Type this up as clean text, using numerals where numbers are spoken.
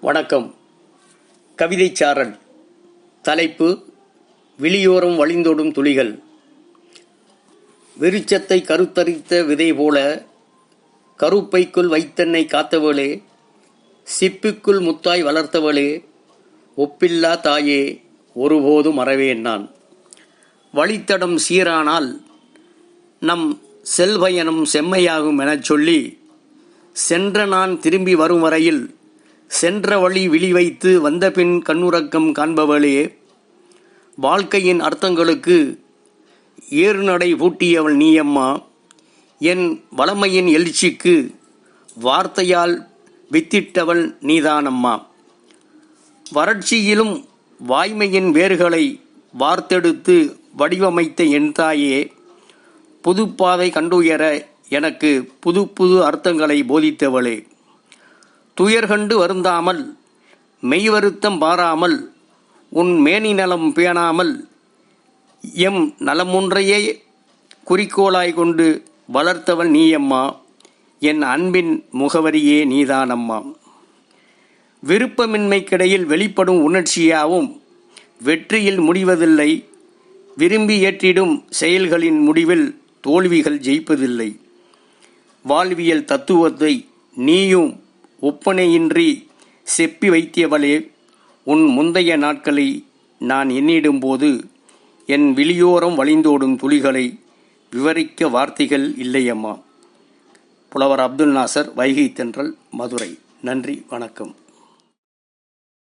வணக்கம். கவிதைச்சாரல். தலைப்பு: விழியோரம் வழிந்தோடும் துளிகள். விருட்சத்தை கருத்தரித்த விதை போல கருப்பைக்குள் வைத்தென்னை காத்தவளே, சிப்பிக்குள் முத்தாய் வளர்த்தவளே, ஒப்பில்லா தாயே, ஒருபோதும் மறவேன் நான். வழித்தடம் சீரானால் நம் செல்பயணம் செம்மையாகும் எனச் சொல்லி, சென்ற நான் திரும்பி வரும் வரையில் சென்ற வழி விழி வைத்து வந்தபின் கண்ணுறக்கம் காண்பவளே, வாழ்க்கையின் அர்த்தங்களுக்கு ஏறுநடை பூட்டியவள் நீயம்மா. என் வளமையின் எழுச்சிக்கு வார்த்தையால் வித்திட்டவள் நீதானம்மா. வறட்சியிலும் வாய்மையின் வேர்களை வார்த்தெடுத்து வடிவமைத்த என் தாயே, புதுப்பாதை கண்டுயர எனக்கு புது புது அர்த்தங்களை போதித்தவளே, துயர்கண்டு வருந்தாமல் மெய்வருத்தம் பாராமல் உன் மேனி நலம் பேணாமல் எம் நலமொன்றையே குறிக்கோளாய் கொண்டு வளர்த்தவள் நீயம்மா. என் அன்பின் முகவரியே நீதானம்மா. விருப்பமின்மைக்கிடையில் வெளிப்படும் உணர்ச்சியாவும் வெற்றியில் முடிவதில்லை. விரும்பி ஏற்றிடும் செயல்களின் முடிவில் தோல்விகள் ஜெயிப்பதில்லை. வாழ்வியல் தத்துவத்தை நீயும் ஒப்பனையின்றி செப்பி வைத்தியவளே, உன் முந்தைய நாட்களை நான் எண்ணிடும்போது என் விழியோரம் வழிந்தோடும் துளிகளை விவரிக்க வார்த்தைகள் இல்லையம்மா. புலவர் அப்துல் நாசர், வைகை தென்றல், மதுரை. நன்றி, வணக்கம்.